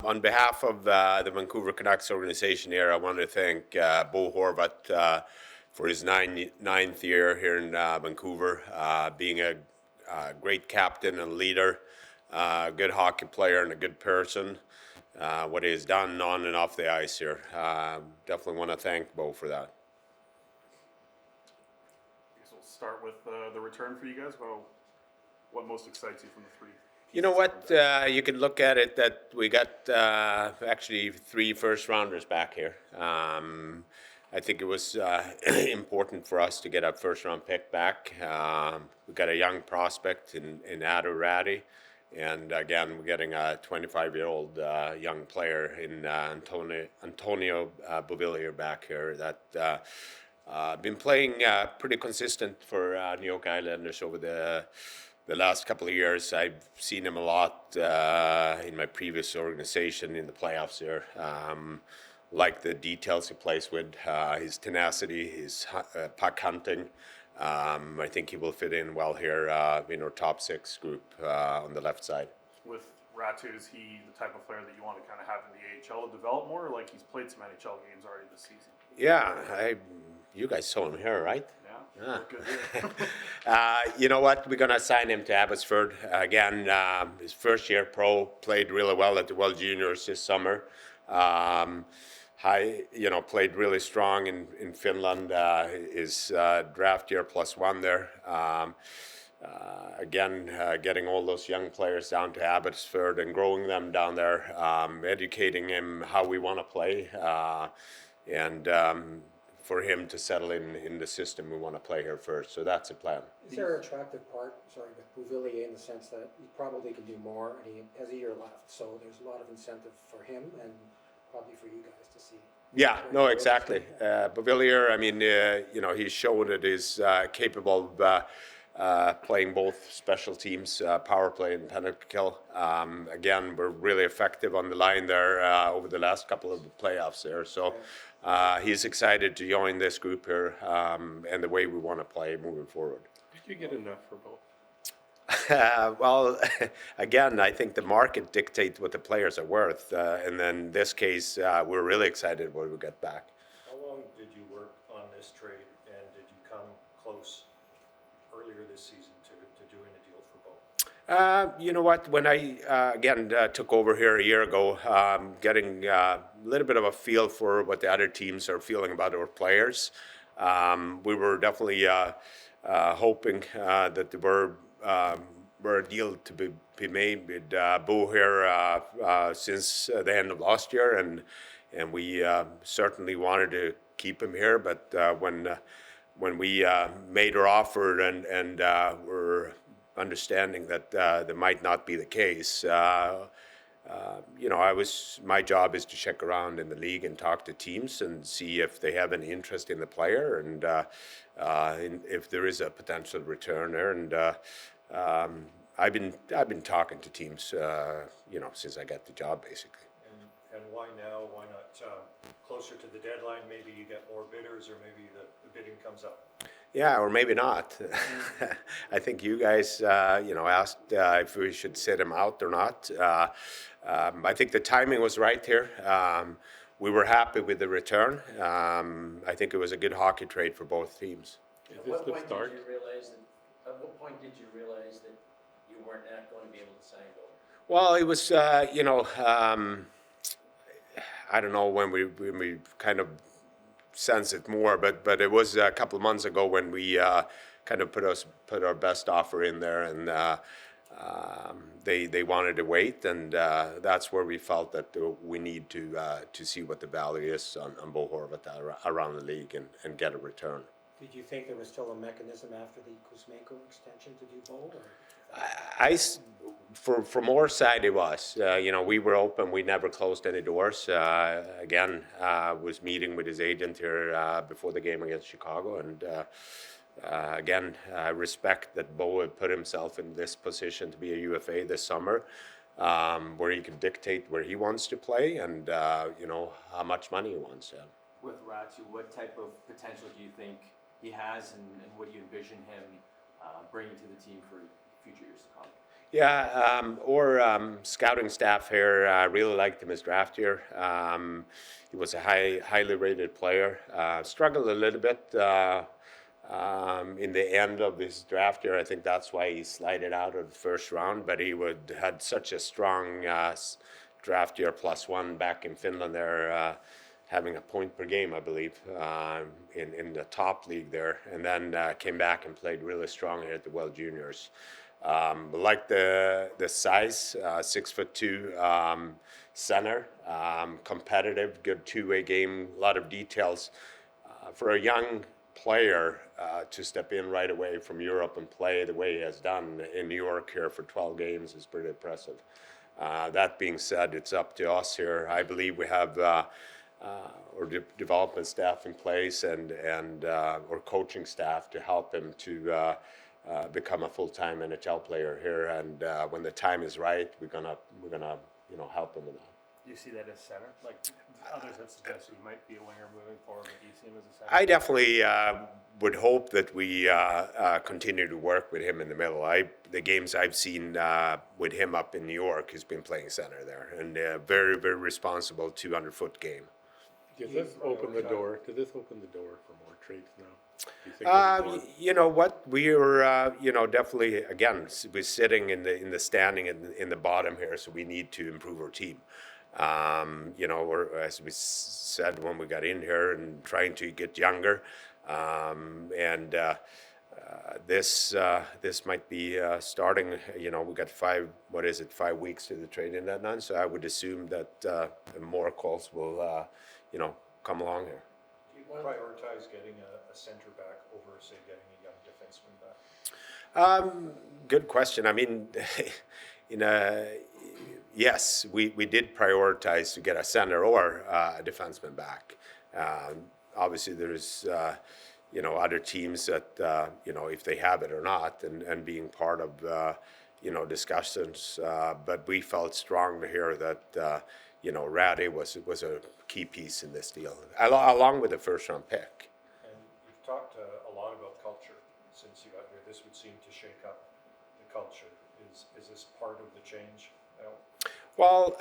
On behalf of the Vancouver Canucks organization here, I want to thank Bo Horvat for his ninth year here in Vancouver, being a great captain and leader, good hockey player and a good person. What he has done on and off the ice here. Definitely want to thank Bo for that. I guess we'll start with the return for you guys. Well, what most excites you from the three? You know what? You can look at it that we got actually 3 first-rounders back here. I think it was important for us to get a first-round pick back. We got a young prospect in Adu Radi, and again, we're getting a 25-year-old young player in Antonio Bovillier back here that been playing pretty consistent for New York Islanders over the last couple of years. I've seen him a lot in my previous organization in the playoffs here. Like the details he plays with, his tenacity, his puck hunting. I think he will fit in well here in our top 6 group on the left side. With Ratu, is he the type of player that you want to kind of have in the AHL to develop more, or like he's played some NHL games already this season? Yeah, you guys saw him here, right? Yeah. Good. You know what? We're going to sign him to Abbotsford. Again, his first year pro, played really well at the World Juniors this summer. Played really strong in Finland. His draft year +1 there. Getting all those young players down to Abbotsford and growing them down there, educating him how we want to play, and for him to settle in the system we want to play here first. So that's the plan. Is there an attractive part, with Bovillier in the sense that he probably can do more and he has a year left, so there's a lot of incentive for him and probably for you guys to see. Yeah, no, exactly. Bovillier, he's shown that he's capable of playing both special teams, power play and penalty kill. Again, we're really effective on the line there over the last couple of playoffs there. So he's excited to join this group here and the way we want to play moving forward. Did you get enough for both? Well, again, I think the market dictates what the players are worth. And then in this case, we're really excited what we get back. How long did you work on this trade, and did you come close earlier this season to doing a deal for both? You know what? When I, took over here a year ago, getting a little bit of a feel for what the other teams are feeling about our players, we were definitely hoping that there were a deal to be made with Bo here since the end of last year, and we certainly wanted to keep him here. But when we made our offer and were understanding that that might not be the case, my job is to check around in the league and talk to teams and see if they have any interest in the player and if there is a potential return there. And I've been talking to teams, since I got the job, basically. And why now? Why not closer to the deadline? Maybe you get more bidders, or maybe the bidding comes up. Yeah, or maybe not. I think you guys, asked if we should sit him out or not. I think the timing was right here. We were happy with the return. I think it was a good hockey trade for both teams. At what point did you realize that you weren't going to be able to sign Bo? Well, it was, I don't know when we kind of sense it more, but it was a couple of months ago when we kind of put our best offer in there, and they wanted to wait, and that's where we felt that we need to see what the value is on Bo Horvat around the league and get a return. Did you think there was still a mechanism after the Kuzmenko extension to do Bo? From our side, it was. We were open. We never closed any doors. Was meeting with his agent here before the game against Chicago, and I respect that Bo had put himself in this position to be a UFA this summer, where he can dictate where he wants to play and how much money he wants. With Ratu, what type of potential do you think he has, and what do you envision him bringing to the team for future years to come? Scouting staff here really liked him his draft year. He was a highly rated player. Struggled a little bit in the end of his draft year. I think that's why he slided out of the first round. But he had such a strong draft year, +1 back in Finland there. Having a point per game, I believe, in the top league there, and then came back and played really strongly at the World Juniors. Like the size, 6'2" center, competitive, good two-way game, a lot of details. For a young player to step in right away from Europe and play the way he has done in New York here for 12 games is pretty impressive. That being said, it's up to us here. I believe we have or development staff in place and or coaching staff to help him to become a full-time NHL player here. And when the time is right, we're gonna help him with that. Do you see that as center? Like others have suggested he might be a winger moving forward, but do you see him as a center? I definitely would hope that we continue to work with him in the middle. The games I've seen with him up in New York, he's been playing center there, and very, very responsible 200-foot game. Does this open the door? Does this open the door for more trades now? Do you think there'll be more? You know what? We're definitely again we're sitting in the standing in the bottom here, so we need to improve our team. Or as we said when we got in here, and trying to get younger, this might be starting. We got 5 weeks to the trade deadline, so I would assume that more calls will come along here. Do you prioritize getting a center back over, say, getting a young defenseman back? Good question. I mean, yes, we did prioritize to get a center or a defenseman back. Obviously, there's other teams that if they have it or not, and being part of discussions. But we felt strong to hear that Ratty was a key piece in this deal, along with the first-round pick. And you've talked a lot about culture since you got here. This would seem to shake up the culture. Is this part of the change now? Well,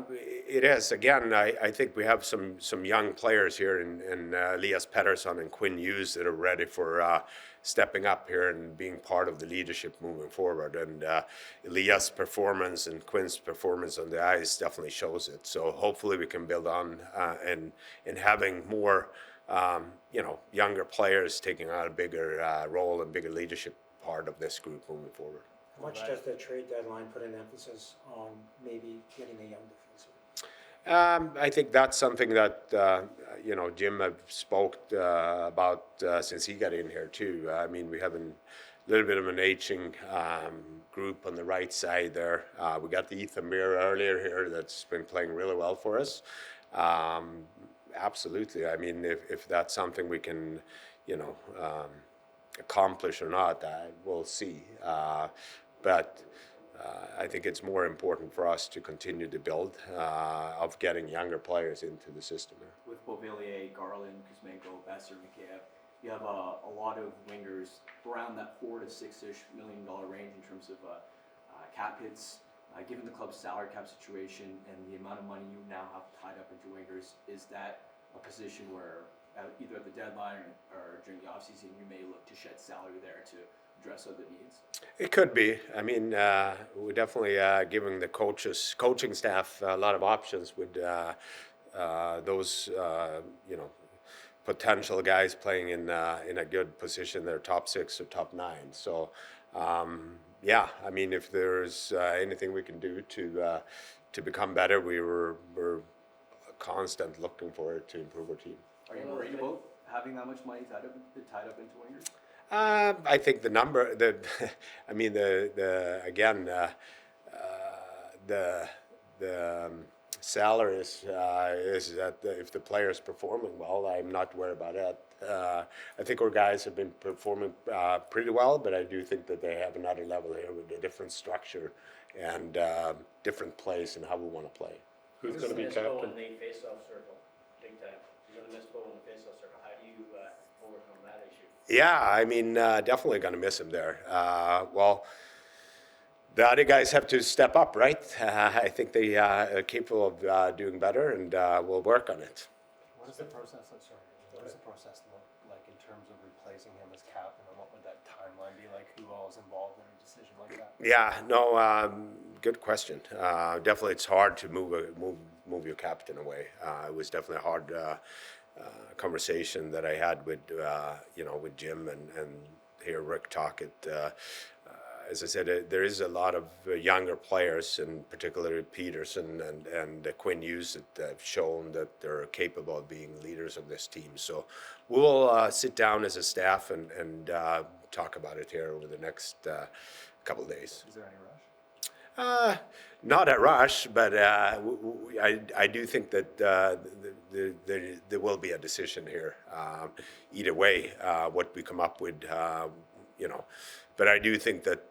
it is. Again, I think we have some young players here in Elias Pettersson and Quinn Hughes that are ready for stepping up here and being part of the leadership moving forward. And Elias' performance and Quinn's performance on the ice definitely shows it. So hopefully we can build on and having more younger players taking on a bigger role and bigger leadership part of this group moving forward. How much does the trade deadline put an emphasis on maybe getting a young defenseman? I think that's something that Jim have spoke about since he got in here too. I mean, we have a little bit of an aging group on the right side there. We got the Ethan Beer earlier here that's been playing really well for us. Absolutely. I mean, if that's something we can, accomplish or not, we'll see. But I think it's more important for us to continue to build of getting younger players into the system. With Beauvillier, Garland, Kuzmenko, Besser, Mikheyev, you have a lot of wingers around that $4 to $6-ish million range in terms of cap hits. Given the club's salary cap situation and the amount of money you now have tied up into wingers, is that a position where either at the deadline or during the offseason you may look to shed salary there to address other needs? It could be. I mean, we're definitely giving the coaching staff a lot of options with those, potential guys playing in a good position. They're top 6 or top 9. So, I mean, if there's anything we can do to become better, we're constant looking for it to improve our team. Are you worried about having that much money tied up into wingers? I think the number, the salaries is that if the player's performing well, I'm not worried about that. I think our guys have been performing pretty well, but I do think that they have another level here with a different structure and different place and how we want to play. Who's going to be Miss Bo captain? in the face-off circle, big time. You're gonna miss Bo in the face-off circle. How do you overcome that issue? Yeah, I mean, definitely going to miss him there. the other guys have to step up, right? I think they are capable of doing better, and we'll work on it. What is the process, what does the process look like in terms of replacing him as captain, and what would that timeline be like? Who all is involved in a decision like that? Yeah, no, good question. Definitely, it's hard to move your captain away. It was definitely a hard conversation that I had with with Jim and here Rick Tocchet. As I said, there is a lot of younger players, and particularly Peterson and Quinn Hughes, that have shown that they're capable of being leaders of this team. So we'll sit down as a staff and talk about it here over the next couple of days. Is there any rush? Not a rush, but I do think that there will be a decision here. Either way, what we come up with, But I do think that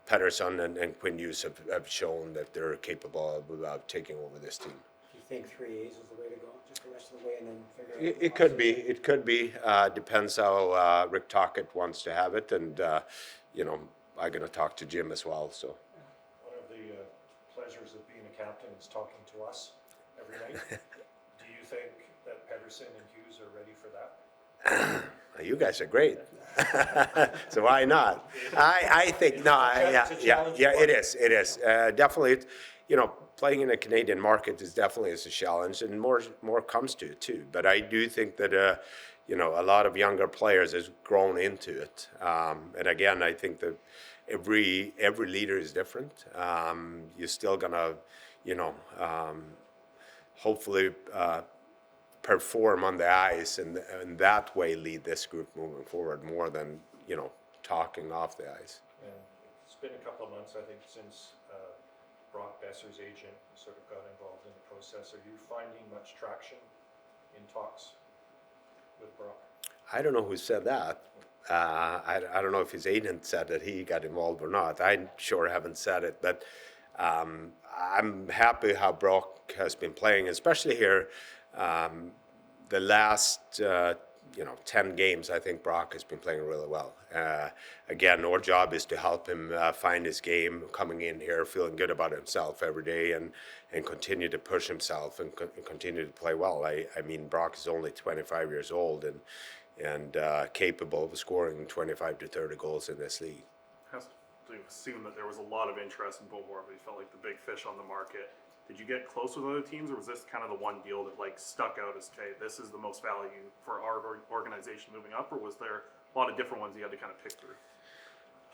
Pettersson and Quinn Hughes have shown that they're capable of taking over this team. Do you think 3 A's is the way to go, just the rest of the way, and then figure out? It could be. It could be. Depends how Rick Tocchet wants to have it, and I'm going to talk to Jim as well. So. One of the pleasures of being a captain is talking to us every night. Do you think that Pettersson and Hughes are ready for that? You guys are great. So why not? I think it is definitely. Playing in a Canadian market is definitely a challenge, and more comes to it too. But I do think that a lot of younger players has grown into it. And again, I think that every leader is different. You're still gonna hopefully perform on the ice, and that way lead this group moving forward more than talking off the ice. And it's been a couple of months, I think, since Brock Besser's agent sort of got involved in the process. Are you finding much traction in talks with Brock? I don't know who said that. I don't know if his agent said that he got involved or not. I sure haven't said it, but I'm happy how Brock has been playing, especially here. The last 10 games, I think Brock has been playing really well. Again, our job is to help him find his game, coming in here, feeling good about himself every day, and continue to push himself and continue to play well. I mean, Brock is only 25 years old and capable of scoring 25 to 30 goals in this league. Has to assume that there was a lot of interest in Bo Horvat. He felt like the big fish on the market. Did you get close with other teams, or was this kind of the one deal that stuck out as, okay, this is the most value for our organization moving up, or was there a lot of different ones you had to kind of pick through?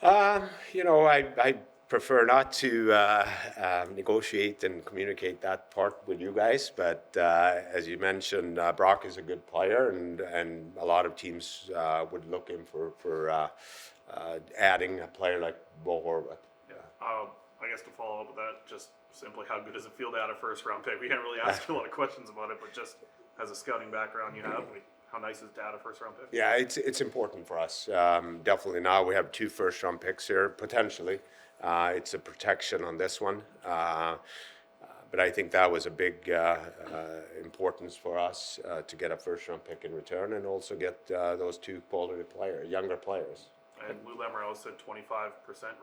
I prefer not to negotiate and communicate that part with you guys, but as you mentioned, Brock is a good player, and a lot of teams would look in for adding a player like Bo Horvat. Yeah. I guess to follow up with that, just simply how good does it feel to add a first round pick? We can't really ask you a lot of questions about it, but just as a scouting background you have, how nice is it to add a first round pick? Yeah, it's important for us. Definitely now we have 2 first round picks here, potentially. It's a protection on this one. But I think that was a big importance for us to get a first round pick in return, and also get those 2 quality younger players. And Lou Lamoriello said 25%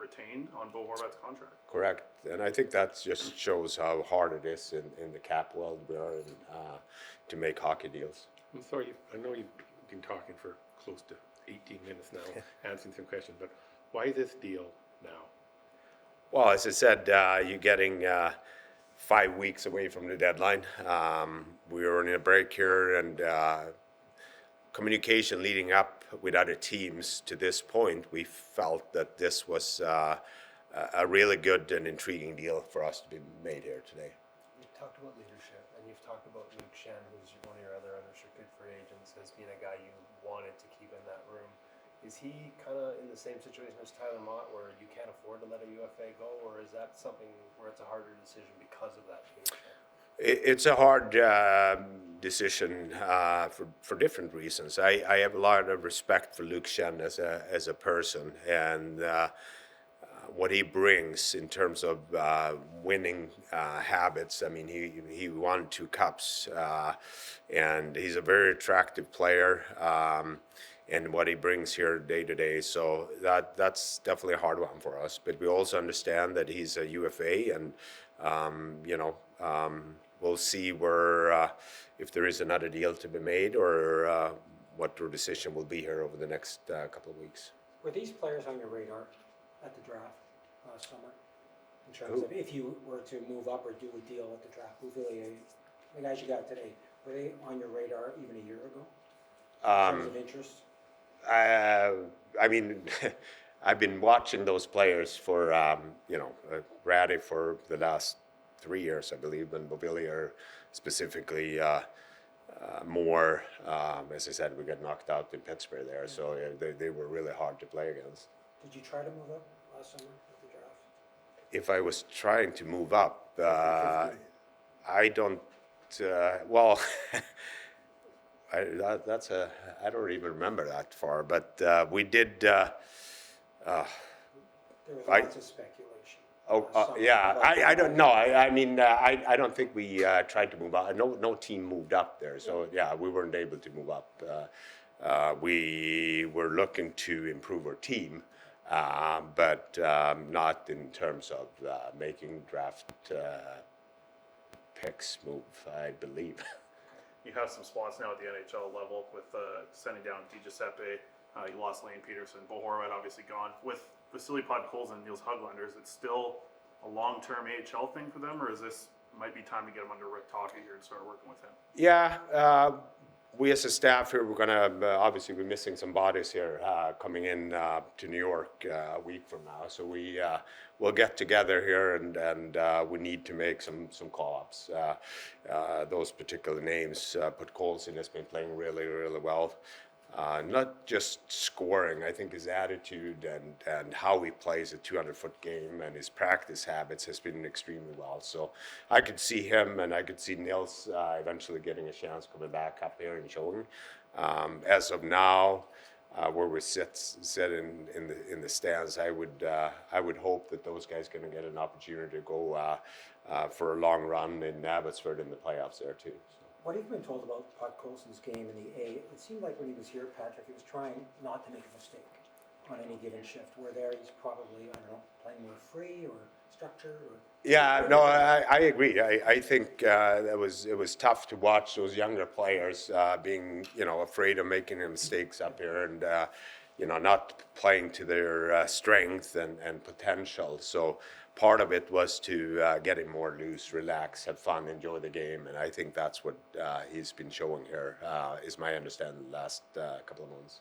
retained on Bo Horvat's contract. Correct, and I think that just shows how hard it is in the cap world we are in to make hockey deals. I'm sorry, I know you've been talking for close to 18 minutes now, answering some questions, but why this deal now? Well, as I said, you're getting 5 weeks away from the deadline. We were in a break here, and communication leading up with other teams to this point, we felt that this was a really good and intriguing deal for us to be made here today. You've talked about leadership, and you've talked about Luke Shen, who's one of your other unrestricted free agents, as being a guy you wanted to keep in that room. Is he kind of in the same situation as Tyler Mott, where you can't afford to let a UFA go, or is that something where it's a harder decision because of that case? It's a hard decision for different reasons. I have a lot of respect for Luke Shen as a person, and what he brings in terms of winning habits. I mean, he won 2 cups, and he's a very attractive player. and what he brings here day to day. So that's definitely a hard one for us. But we also understand that he's a UFA, and we'll see where if there is another deal to be made, or what their decision will be here over the next couple of weeks. Were these players on your radar at the draft last summer? In terms of if you were to move up or do a deal at the draft, Bouvillier, the guys you got today, were they on your radar even a year ago? In terms of interest? I mean, I've been watching those players for, Ratty for the last 3 years, I believe, and Bouvillier specifically more. As I said, we got knocked out in Pittsburgh there, so they were really hard to play against. Did you try to move up last summer at the draft? If I was trying to move up, I don't, well, I don't even remember that far, but we did. There was lots of speculation. last summer Yeah, about I don't know. I don't think we tried to move up. No team moved up there, so yeah, we weren't able to move up. We were looking to improve our team, but not in terms of making draft picks move, I believe. You have some spots now at the NHL level with sending down DiGiuseppe. You lost Lane Peterson, Bo Horvat obviously gone. With Vasily Podkolzin and Niels Höglander, is it still a long-term AHL thing for them, or is this might be time to get him under Rick Tocchet here and start working with him? Yeah, we as a staff here, we're gonna obviously be missing some bodies here coming in to New York a week from now. So we'll get together here, and we need to make some call-ups. Those particular names, Podkolzin has been playing really, really well. Not just scoring, I think his attitude and how he plays a 200-foot game and his practice habits has been extremely well. So I could see him, and I could see Nils eventually getting a chance coming back up here and showing. As of now, where we sit in the stands, I would hope that those guys going to get an opportunity to go for a long run in Abbotsford in the playoffs there too. So. What have you been told about Podkolzin's game in the A? It seemed like when he was here, Patrick, he was trying not to make a mistake on any given shift. Where there, he's probably, I don't know, playing more free or structure or... Yeah, no, I agree. I think it was tough to watch those younger players being, afraid of making mistakes up here and, not playing to their strength and potential. So part of it was to get him more loose, relax, have fun, enjoy the game, and I think that's what he's been showing here, is my understanding the last couple of months.